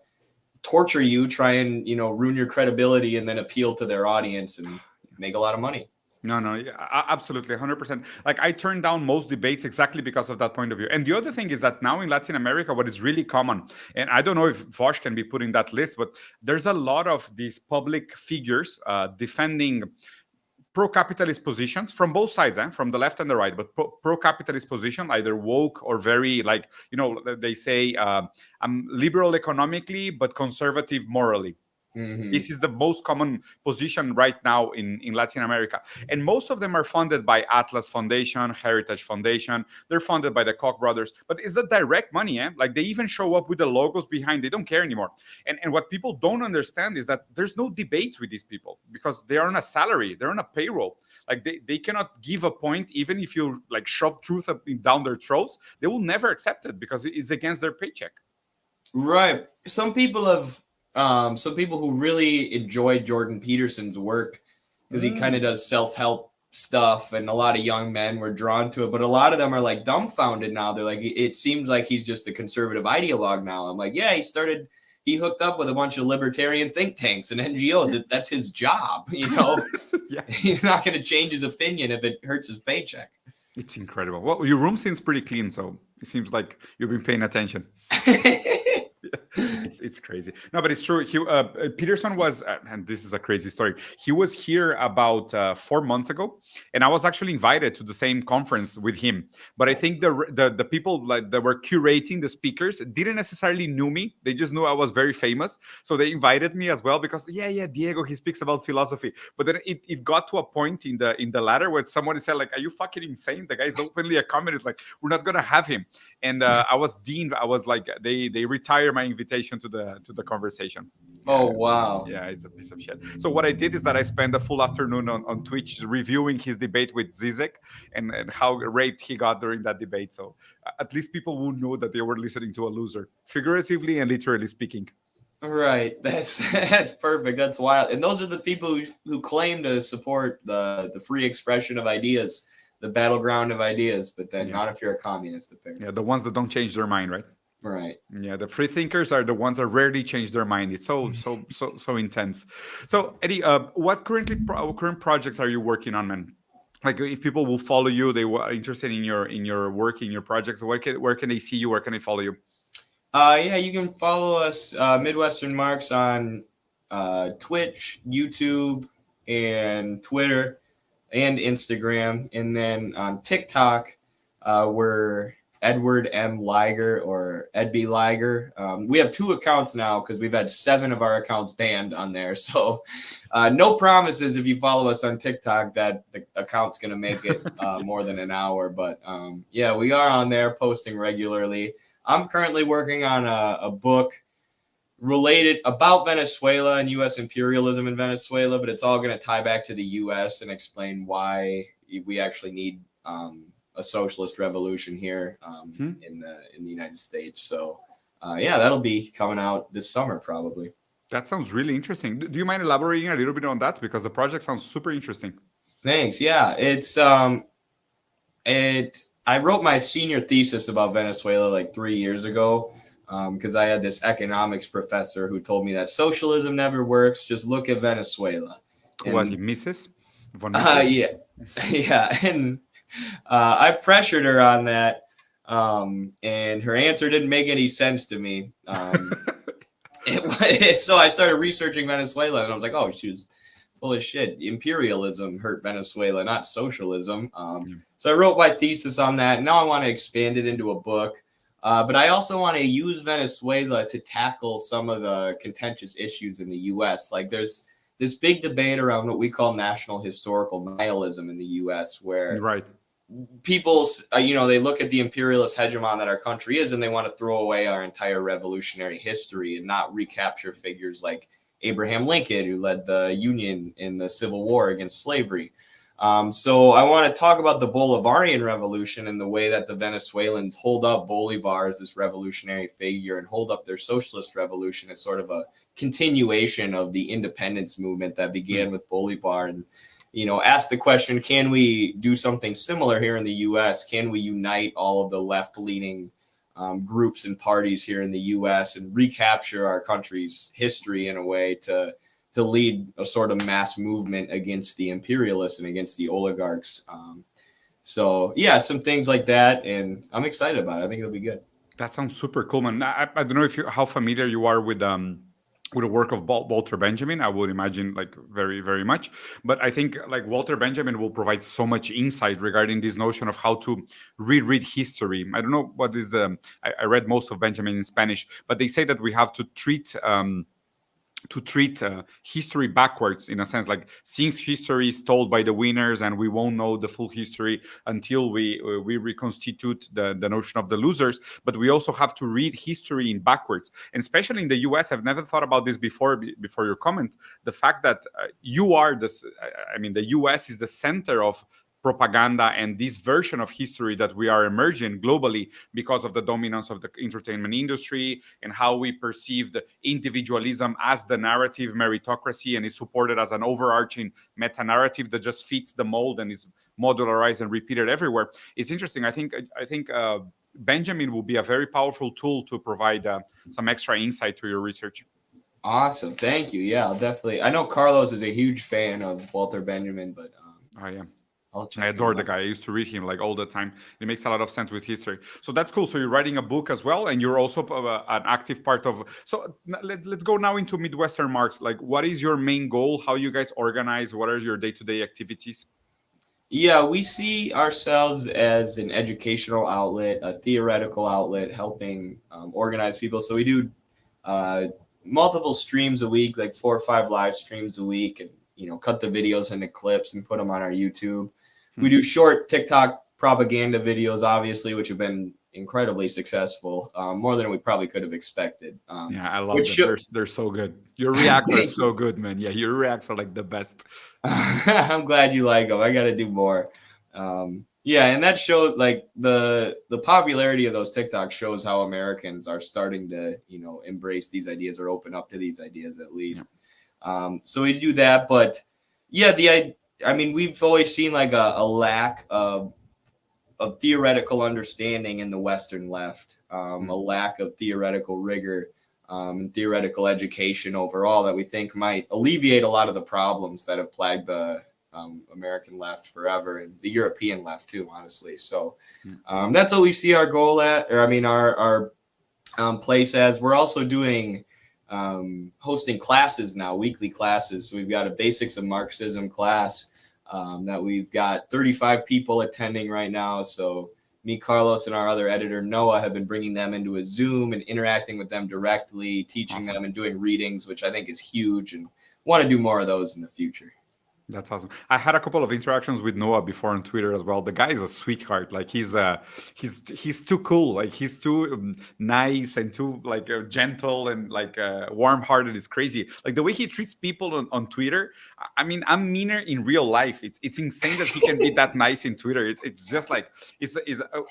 Speaker 2: torture you, try and, ruin your credibility and then appeal to their audience and make a lot of money.
Speaker 1: No, yeah, absolutely, 100%. Like I turned down most debates exactly because of that point of view. And the other thing is that now in Latin America, what is really common, and I don't know if Vosh can be put in that list, but there's a lot of these public figures defending pro-capitalist positions from both sides, from the left and the right, but pro-capitalist position, either woke or very like, they say I'm liberal economically, but conservative morally.
Speaker 2: Mm-hmm.
Speaker 1: This is the most common position right now in Latin America. And most of them are funded by Atlas Foundation, Heritage Foundation. They're funded by the Koch brothers. But it's the direct money, Like they even show up with the logos behind. They don't care anymore. And what people don't understand is that there's no debates with these people because they are on a salary. They're on a payroll. Like they cannot give a point, even if you like shove truth down their throats. They will never accept it because it's against their paycheck.
Speaker 2: Right. Some people who really enjoyed Jordan Peterson's work because he kind of does self-help stuff and a lot of young men were drawn to it. But a lot of them are like dumbfounded now. They're like, it seems like he's just a conservative ideologue now. I'm like, yeah, he hooked up with a bunch of libertarian think tanks and NGOs. That's his job,
Speaker 1: Yeah.
Speaker 2: He's not going to change his opinion if it hurts his paycheck.
Speaker 1: It's incredible. Well, your room seems pretty clean, so it seems like you've been paying attention. It's crazy. No, but it's true. Peterson was, and this is a crazy story. He was here about 4 months ago, and I was actually invited to the same conference with him. But I think the people that were curating the speakers didn't necessarily knew me. They just knew I was very famous, so they invited me as well because Diego, he speaks about philosophy. But then it got to a point in the ladder where somebody said like, "Are you fucking insane? The guy's openly a communist. Like, we're not gonna have him." And I was deemed. I was like, they retired my invitation to the conversation.
Speaker 2: Oh, wow.
Speaker 1: Yeah, it's a piece of shit. So what I did is that I spent a full afternoon on Twitch reviewing his debate with Zizek and how raped he got during that debate. So at least people would know that they were listening to a loser, figuratively and literally speaking.
Speaker 2: Right. That's perfect. That's wild. And those are the people who claim to support the free expression of ideas, the battleground of ideas, but then not if you're a communist.
Speaker 1: Yeah, the ones that don't change their mind, right?
Speaker 2: Right.
Speaker 1: Yeah, the free thinkers are the ones that rarely change their mind. It's so intense. So Eddie, what current projects are you working on, man? Like if people will follow you, they were interested in your work, in your projects. Where can they see you? Where can they follow you?
Speaker 2: Yeah, you can follow us, Midwestern Marx, on Twitch, YouTube, and Twitter, and Instagram, and then on TikTok, we're Edward M. Liger or Ed B. Liger. We have 2 accounts now because we've had 7 of our accounts banned on there. So no promises if you follow us on TikTok that the account's going to make it more than an hour. But yeah, we are on there posting regularly. I'm currently working on a book related about Venezuela and U.S. imperialism in Venezuela, but it's all going to tie back to the U.S. and explain why we actually need a socialist revolution here in the United States. So yeah, that'll be coming out this summer probably.
Speaker 1: That sounds really interesting. Do you mind elaborating a little bit on that, because the project sounds super interesting?
Speaker 2: Thanks. Yeah, it's I wrote my senior thesis about Venezuela like 3 years ago because I had this economics professor who told me that socialism never works. Just look at Venezuela.
Speaker 1: Who was he, Mrs. Von
Speaker 2: Yeah, yeah, and I pressured her on that, and her answer didn't make any sense to me. So I started researching Venezuela, and I was like, oh, she was full of shit. Imperialism hurt Venezuela, not socialism. So I wrote my thesis on that. Now I want to expand it into a book. But I also want to use Venezuela to tackle some of the contentious issues in the U.S. Like there's this big debate around what we call national historical nihilism in the U.S., where people, they look at the imperialist hegemon that our country is, and they want to throw away our entire revolutionary history and not recapture figures like Abraham Lincoln, who led the Union in the Civil War against slavery. So I want to talk about the Bolivarian revolution and the way that the Venezuelans hold up Bolivar as this revolutionary figure and hold up their socialist revolution as sort of a continuation of the independence movement that began with Bolivar. And, ask the question, can we do something similar here in the U.S.? Can we unite all of the left-leaning groups and parties here in the U.S. and recapture our country's history in a way to lead a sort of mass movement against the imperialists and against the oligarchs. So yeah, some things like that, and I'm excited about it. I think it'll be good.
Speaker 1: That sounds super cool, man. I don't know if how familiar you are with the work of Walter Benjamin. I would imagine like very, very much. But I think like Walter Benjamin will provide so much insight regarding this notion of how to reread history. I don't know what is I read most of Benjamin in Spanish, but they say that we have to treat history backwards, in a sense, like since history is told by the winners and we won't know the full history until we reconstitute the notion of the losers. But we also have to read history in backwards, and especially in the US. I've never thought about this before your comment, the fact that the US is the center of propaganda and this version of history that we are emerging globally because of the dominance of the entertainment industry and how we perceive the individualism as the narrative meritocracy, and is supported as an overarching meta-narrative that just fits the mold and is modularized and repeated everywhere. It's interesting. I think Benjamin will be a very powerful tool to provide some extra insight to your research.
Speaker 2: Awesome. Thank you. Yeah, I'll definitely. I know Carlos is a huge fan of Walter Benjamin, but
Speaker 1: I am.
Speaker 2: I
Speaker 1: adore the guy. I used to read him like all the time. It makes a lot of sense with history. So that's cool. So you're writing a book as well, and you're also an active part of. So let's go now into Midwestern Marx. Like, what is your main goal? How you guys organize? What are your day-to-day activities?
Speaker 2: Yeah, we see ourselves as an educational outlet, a theoretical outlet, helping organize people. So we do multiple streams a week, like 4 or 5 live streams a week, and cut the videos into clips and put them on our YouTube. We do short TikTok propaganda videos, obviously, which have been incredibly successful, more than we probably could have expected.
Speaker 1: Yeah, I love them. They're so good. Your reacts are so good, man. Yeah, your reacts are like the best.
Speaker 2: I'm glad you like them. I got to do more. Yeah, and that shows like the popularity of those TikToks shows how Americans are starting to embrace these ideas or open up to these ideas at least. Yeah. So we do that, but yeah, we've always seen like a lack of theoretical understanding in the Western left, a lack of theoretical rigor and theoretical education overall that we think might alleviate a lot of the problems that have plagued the American left forever, and the European left too, honestly. So that's what we see our goal at, or our place as. We're also doing hosting classes now, weekly classes. So we've got a Basics of Marxism class that we've got 35 people attending right now. So me, Carlos, and our other editor, Noah, have been bringing them into a Zoom and interacting with them directly, teaching them and doing readings, which I think is huge, and want to do more of those in the future.
Speaker 1: That's awesome. I had a couple of interactions with Noah before on Twitter as well. The guy is a sweetheart. Like he's too cool. Like he's too nice and too like gentle and like warm-hearted. It's crazy. Like the way he treats people on Twitter. I mean, I'm meaner in real life. It's insane that he can be that nice in Twitter. It's just like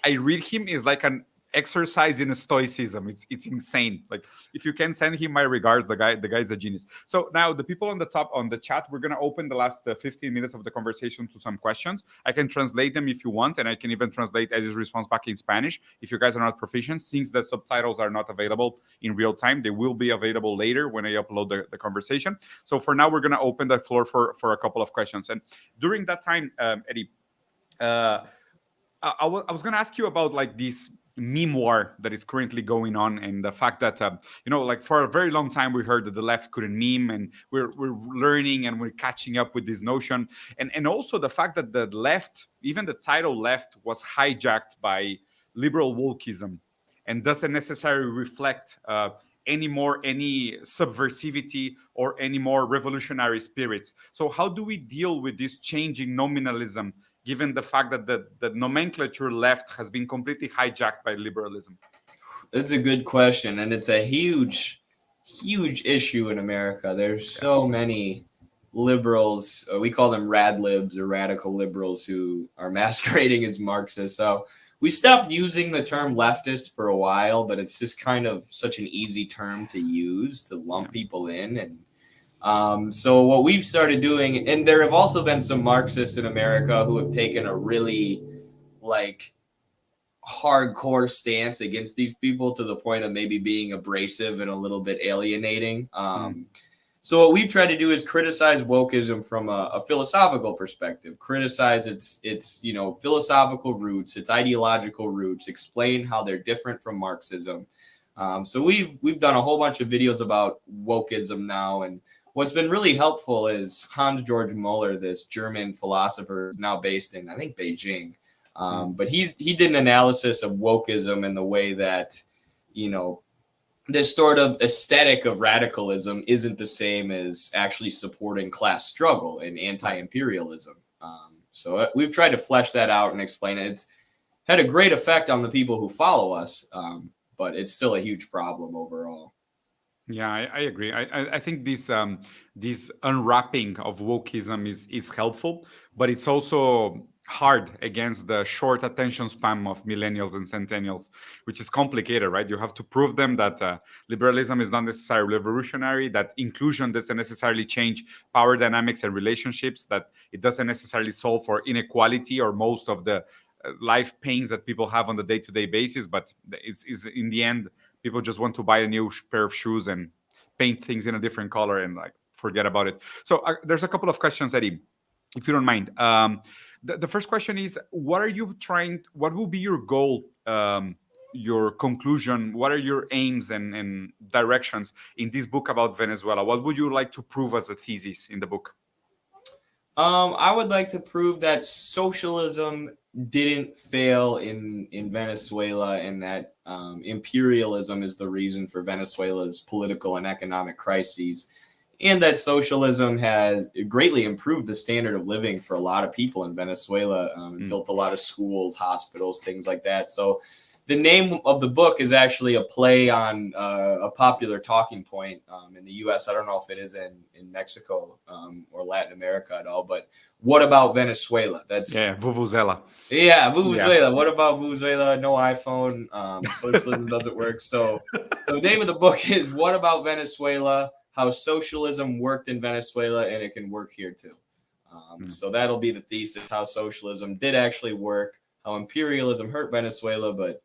Speaker 1: I read him is like an exercise in stoicism. It's insane. Like if you can send him my regards, the guy's a genius. So now the people on the chat, we're gonna open the last 15 minutes of the conversation to some questions. I can translate them if you want, and I can even translate Eddie's response back in Spanish if you guys are not proficient. Since the subtitles are not available in real time, they will be available later when I upload the conversation. So for now, we're gonna open the floor for a couple of questions, and during that time, Eddie, I was gonna ask you about like this meme war that is currently going on, and the fact that like for a very long time we heard that the left couldn't meme, and we're learning and we're catching up with this notion, and also the fact that the left, even the title left, was hijacked by liberal wokeism and doesn't necessarily reflect any subversivity or any more revolutionary spirits. So how do we deal with this changing nominalism, given the fact that the nomenclature left has been completely hijacked by liberalism?
Speaker 2: It's a good question, and it's a huge issue in America. There's so many liberals, we call them rad libs or radical liberals who are masquerading as Marxists. So we stopped using the term leftist for a while, but it's just kind of such an easy term to use to lump people in. And so what we've started doing, and there have also been some Marxists in America who have taken a really like hardcore stance against these people to the point of maybe being abrasive and a little bit alienating. So what we've tried to do is criticize wokeism from a philosophical perspective, criticize its philosophical roots, its ideological roots, explain how they're different from Marxism. So we've done a whole bunch of videos about wokeism now, and what's been really helpful is Hans-Georg Muller, this German philosopher, is now based in, I think, Beijing. But he did an analysis of wokeism in the way that, this sort of aesthetic of radicalism isn't the same as actually supporting class struggle and anti-imperialism. So we've tried to flesh that out and explain it. It's had a great effect on the people who follow us, but it's still a huge problem overall.
Speaker 1: Yeah, I agree. I think this unwrapping of wokeism is helpful, but it's also hard against the short attention span of millennials and centennials, which is complicated, right? You have to prove them that liberalism is not necessarily revolutionary, that inclusion doesn't necessarily change power dynamics and relationships, that it doesn't necessarily solve for inequality or most of the life pains that people have on the day-to-day basis, but it's in the end, people just want to buy a new pair of shoes and paint things in a different color and like forget about it. So there's a couple of questions, Eddie, if you don't mind. The first question is, what will be your goal, your conclusion? What are your aims and directions in this book about Venezuela? What would you like to prove as a thesis in the book?
Speaker 2: I would like to prove that socialism didn't fail in Venezuela, and that imperialism is the reason for Venezuela's political and economic crises, and that socialism has greatly improved the standard of living for a lot of people in Venezuela, built a lot of schools, hospitals, things like that. So the name of the book is actually a play on a popular talking point in the U.S. I don't know if it is in Mexico or Latin America at all, but what about Venezuela? That's
Speaker 1: Vuvuzela.
Speaker 2: Yeah, Venezuela. Yeah. What about Venezuela? No iPhone. Socialism doesn't work. So the name of the book is What About Venezuela? How Socialism Worked in Venezuela, and it can work here too. So that'll be the thesis, how socialism did actually work, how imperialism hurt Venezuela, but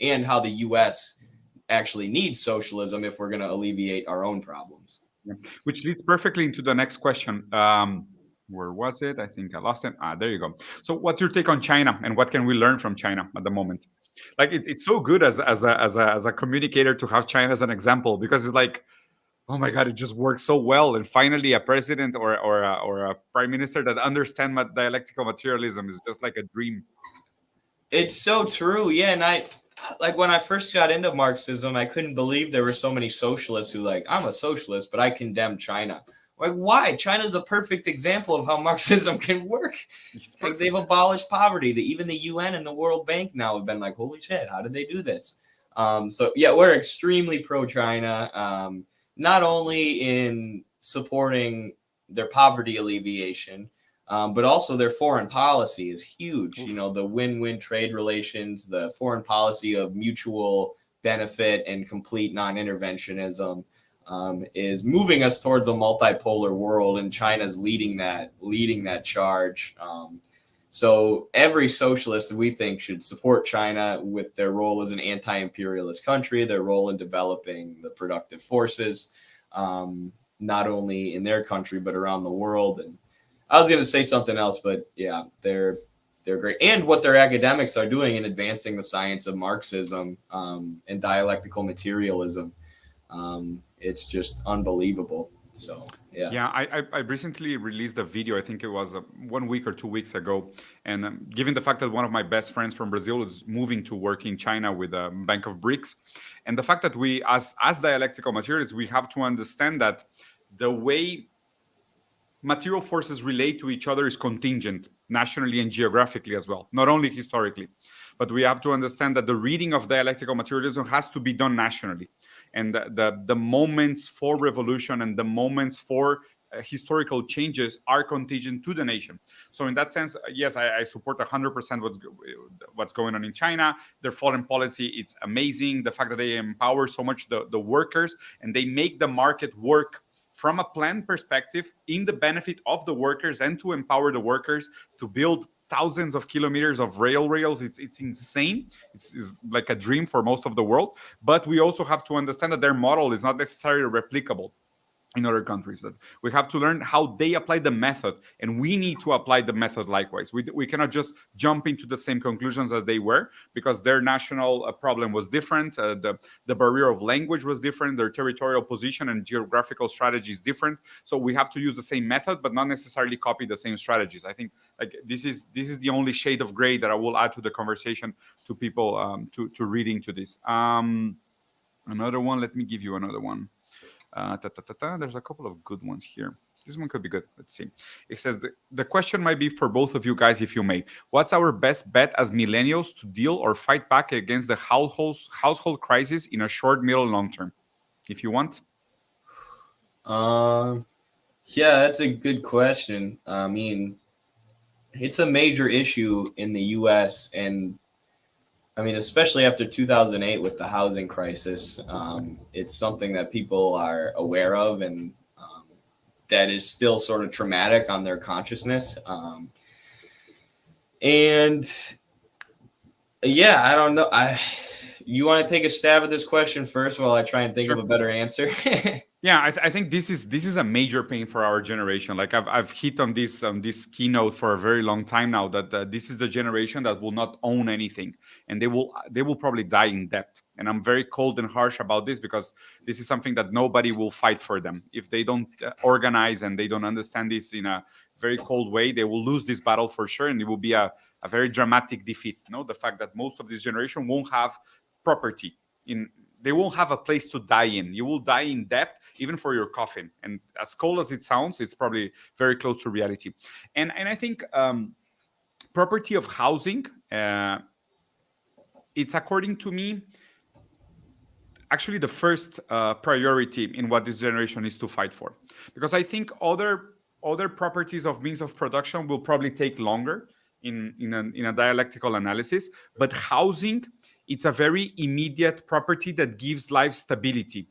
Speaker 2: and how the U.S. actually needs socialism if we're going to alleviate our own problems.
Speaker 1: Yeah. Which leads perfectly into the next question. Where was it? I think I lost it. There you go. So what's your take on China, and what can we learn from China at the moment? Like it's so good as a communicator to have China as an example, because it's like, oh my God, it just works so well. And finally, a president or a prime minister that understands dialectical materialism is just like a dream.
Speaker 2: It's so true. Yeah. And when I first got into Marxism, I couldn't believe there were so many socialists who I'm a socialist, but I condemn China. Like, why? China's a perfect example of how Marxism can work. Like, they've abolished poverty. Even the UN and the World Bank now have been like, holy shit, how did they do this? So yeah, we're extremely pro-China, not only in supporting their poverty alleviation, but also their foreign policy is huge. The win-win trade relations, the foreign policy of mutual benefit and complete non-interventionism is moving us towards a multipolar world, and China's leading that charge. So every socialist, we think, should support China with their role as an anti-imperialist country, their role in developing the productive forces, not only in their country but around the world. And I was going to say something else, but yeah, they're great. And what their academics are doing in advancing the science of Marxism and dialectical materialism, it's just unbelievable. So yeah.
Speaker 1: I recently released a video. I think it was 1 week or 2 weeks ago. And given the fact that one of my best friends from Brazil is moving to work in China with a bank of BRICS, and the fact that we, as dialectical materialists, we have to understand that the way material forces relate to each other is contingent, nationally and geographically as well, not only historically. But we have to understand that the reading of dialectical materialism has to be done nationally. And the moments for revolution and the moments for historical changes are contingent to the nation. So in that sense, yes, I support 100% what's going on in China. Their foreign policy, it's amazing. The fact that they empower so much the workers, and they make the market work from a planned perspective in the benefit of the workers, and to empower the workers to build thousands of kilometers of rails. It's insane. It's like a dream for most of the world. But we also have to understand that their model is not necessarily replicable in other countries, that we have to learn how they apply the method, and we need to apply the method likewise. We cannot just jump into the same conclusions as they were, because their national problem was different, the barrier of language was different, their territorial position and geographical strategy is different. So we have to use the same method but not necessarily copy the same strategies. I think like this is the only shade of gray that I will add to the conversation, to people to reading to this. Another one, let me give you another one. There's a couple of good ones here. This one could be good. Let's see. It says the question might be for both of you guys, if you may. What's our best bet as millennials to deal or fight back against the household crisis in a short, middle, long term? If you want.
Speaker 2: Yeah, that's a good question. I mean, it's a major issue in the U.S. and I mean, especially after 2008 with the housing crisis, it's something that people are aware of, and that is still sort of traumatic on their consciousness. And yeah, I don't know. You want to take a stab at this question first while I try and think of a better answer?
Speaker 1: Yeah, I think this is a major pain for our generation. Like I've hit on this keynote for a very long time now, that this is the generation that will not own anything, and they will probably die in debt. And I'm very cold and harsh about this, because this is something that nobody will fight for them. If they don't organize and they don't understand this in a very cold way, they will lose this battle for sure, and it will be a very dramatic defeat. The fact that most of this generation won't have property they won't have a place to die in. You will die in debt, even for your coffin. And as cold as it sounds, it's probably very close to reality. And I think property of housing, it's, according to me, actually the first priority in what this generation is to fight for. Because I think other properties of means of production will probably take longer in a dialectical analysis. But housing, it's a very immediate property that gives life stability.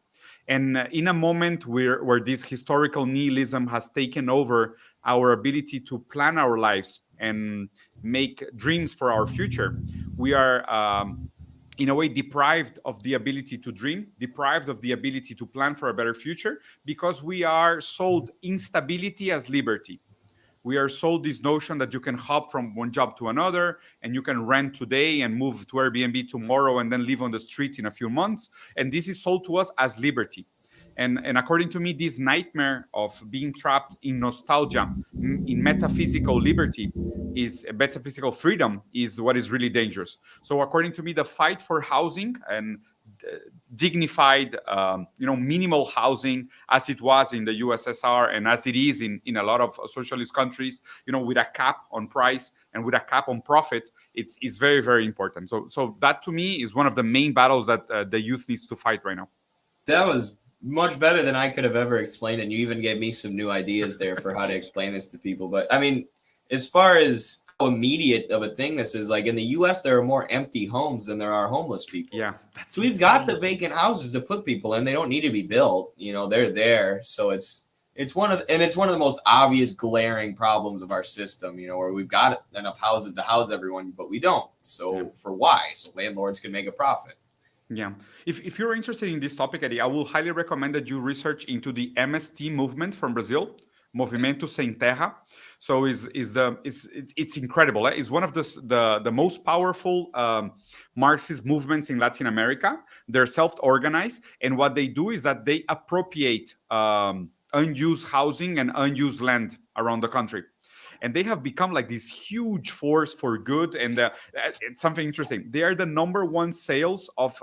Speaker 1: And in a moment where this historical nihilism has taken over our ability to plan our lives and make dreams for our future, we are in a way deprived of the ability to dream, deprived of the ability to plan for a better future, because we are sold instability as liberty. We are sold this notion that you can hop from one job to another, and you can rent today and move to Airbnb tomorrow and then live on the street in a few months. And this is sold to us as liberty. And according to me, this nightmare of being trapped in nostalgia, in metaphysical liberty, is metaphysical freedom, is what is really dangerous. So according to me, the fight for housing and dignified, minimal housing, as it was in the USSR and as it is in a lot of socialist countries, with a cap on price and with a cap on profit, it's very, very important. So that to me is one of the main battles that the youth needs to fight right now.
Speaker 2: That was much better than I could have ever explained, and you even gave me some new ideas there for how to explain this to people. But I mean, as far as how immediate of a thing this is, like in the U.S., there are more empty homes than there are homeless people.
Speaker 1: Yeah,
Speaker 2: so we've got the vacant houses to put people in. They don't need to be built. They're there. So it's one of the most obvious glaring problems of our system. Where we've got enough houses to house everyone, but we don't. So for why? So landlords can make a profit.
Speaker 1: Yeah. If you're interested in this topic, Eddie, I will highly recommend that you research into the MST movement from Brazil, Movimento Sem Terra. So it's incredible. It's one of the most powerful Marxist movements in Latin America. They're self-organized, and what they do is that they appropriate unused housing and unused land around the country. And they have become like this huge force for good. And it's something interesting. They are the #1 sales of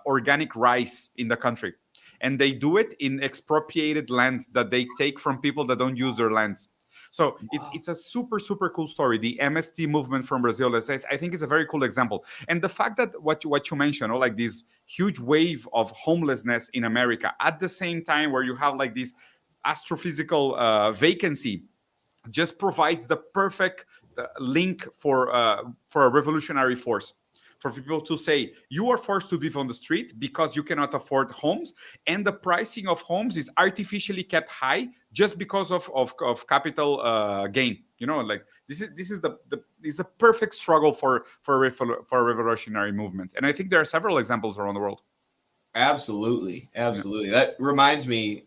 Speaker 1: organic rice in the country. And they do it in expropriated land that they take from people that don't use their lands. So it's a super, super cool story. The MST movement from Brazil, I think, is a very cool example. And the fact that what you mentioned, like this huge wave of homelessness in America, at the same time where you have like this astrophysical vacancy just provides the perfect link for a revolutionary force. For people to say, you are forced to live on the street because you cannot afford homes, and the pricing of homes is artificially kept high just because of capital gain. You know, like this is a perfect struggle for a revolutionary movement. And I think there are several examples around the world.
Speaker 2: Absolutely. That reminds me,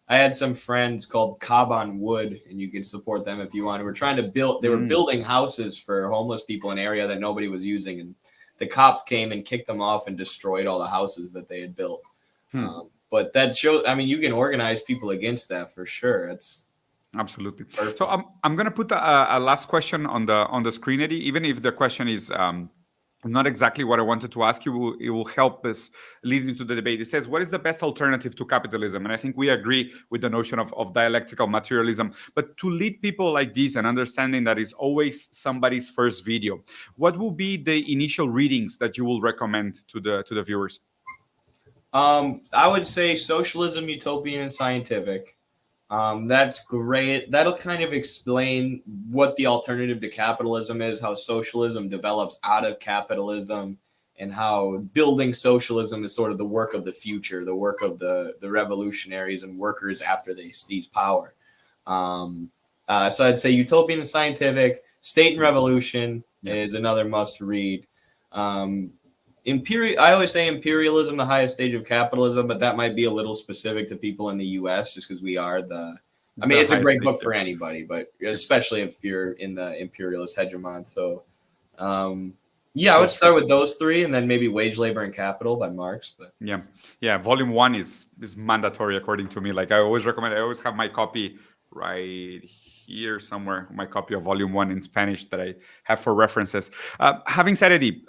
Speaker 2: I had some friends called Cobb on Wood, and you can support them if you want. We're trying to build. They were building houses for homeless people in an area that nobody was using, and the cops came and kicked them off and destroyed all the houses that they had built. But that shows. I mean, you can organize people against that for sure. It's
Speaker 1: absolutely
Speaker 2: perfect.
Speaker 1: So I'm going to put a last question on the screen, Eddie. Even if the question is not exactly what I wanted to ask you, it will help us lead into the debate. It says, what is the best alternative to capitalism? And I think we agree with the notion of dialectical materialism. But to lead people like this and understanding that is always somebody's first video, what will be the initial readings that you will recommend to the viewers?
Speaker 2: I would say Socialism, Utopian, and Scientific. That's great. That'll kind of explain what the alternative to capitalism is, how socialism develops out of capitalism, and how building socialism is sort of the work of the future, the work of the revolutionaries and workers after they seize power. So I'd say Utopian and Scientific. State and Revolution is another must read. I always say imperialism, the highest stage of capitalism, but that might be a little specific to people in the U.S. just because we are it's a great book for anybody, but especially if you're in the imperialist hegemon. So, I would start with those three, and then maybe Wage, Labor, and Capital by Marx. But
Speaker 1: Volume 1 is mandatory according to me. Like I always recommend. I always have my copy right here somewhere. My copy of Volume 1 in Spanish that I have for references. Having said, Eddie.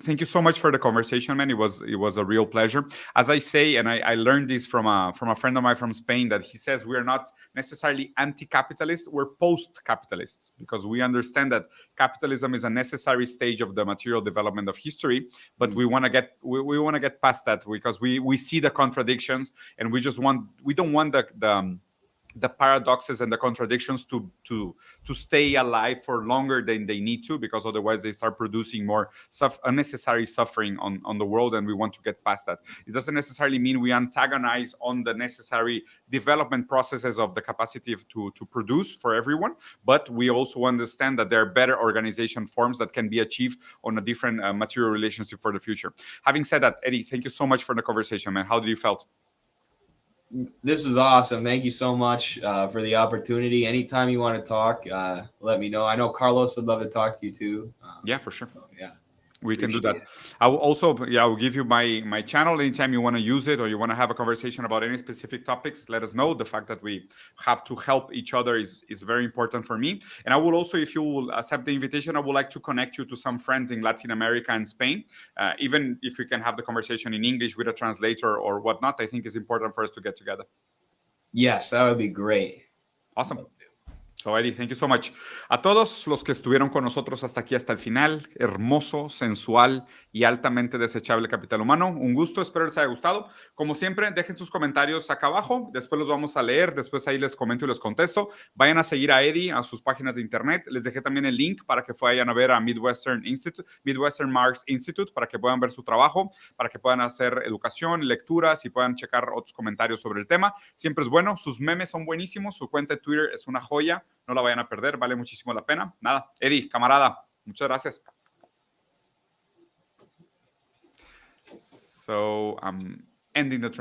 Speaker 1: Thank you so much for the conversation, man. It was a real pleasure. As I say, and I learned this from a friend of mine from Spain, that he says we are not necessarily anti-capitalists, we're post-capitalists, because we understand that capitalism is a necessary stage of the material development of history, but we want to get past that because we see the contradictions, and we don't want the paradoxes and the contradictions to stay alive for longer than they need to, because otherwise they start producing more unnecessary suffering on the world, and we want to get past that. It doesn't necessarily mean we antagonize on the necessary development processes of the capacity to produce for everyone, but we also understand that there are better organization forms that can be achieved on a different material relationship for the future. Having said that, Eddie, thank you so much for the conversation, man. How did you felt?
Speaker 2: This is awesome. Thank you so much for the opportunity. Anytime you want to talk, let me know. I know Carlos would love to talk to you too.
Speaker 1: For sure.
Speaker 2: So,
Speaker 1: we can do that. I will also, I will give you my channel. Anytime you want to use it or you want to have a conversation about any specific topics, let us know. The fact that we have to help each other is very important for me. And I will also, if you will accept the invitation, I would like to connect you to some friends in Latin America and Spain. Even if we can have the conversation in English with a translator or whatnot, I think it's important for us to get together.
Speaker 2: Yes, that would be great.
Speaker 1: Awesome. So, Eddie, thank you so much. A todos los que estuvieron con nosotros hasta aquí, hasta el final, hermoso, sensual y altamente desechable capital humano. Un gusto, espero les haya gustado. Como siempre, dejen sus comentarios acá abajo, después los vamos a leer, después ahí les comento y les contesto. Vayan a seguir a Eddie, a sus páginas de internet. Les dejé también el link para que vayan a ver a Midwestern Marx Institute, para que puedan ver su trabajo, para que puedan hacer educación, lecturas y puedan checar otros comentarios sobre el tema. Siempre es bueno, sus memes son buenísimos, su cuenta de Twitter es una joya. No la vayan a perder, vale muchísimo la pena. Nada, Eddie, camarada, muchas gracias. So I'm ending the transmission.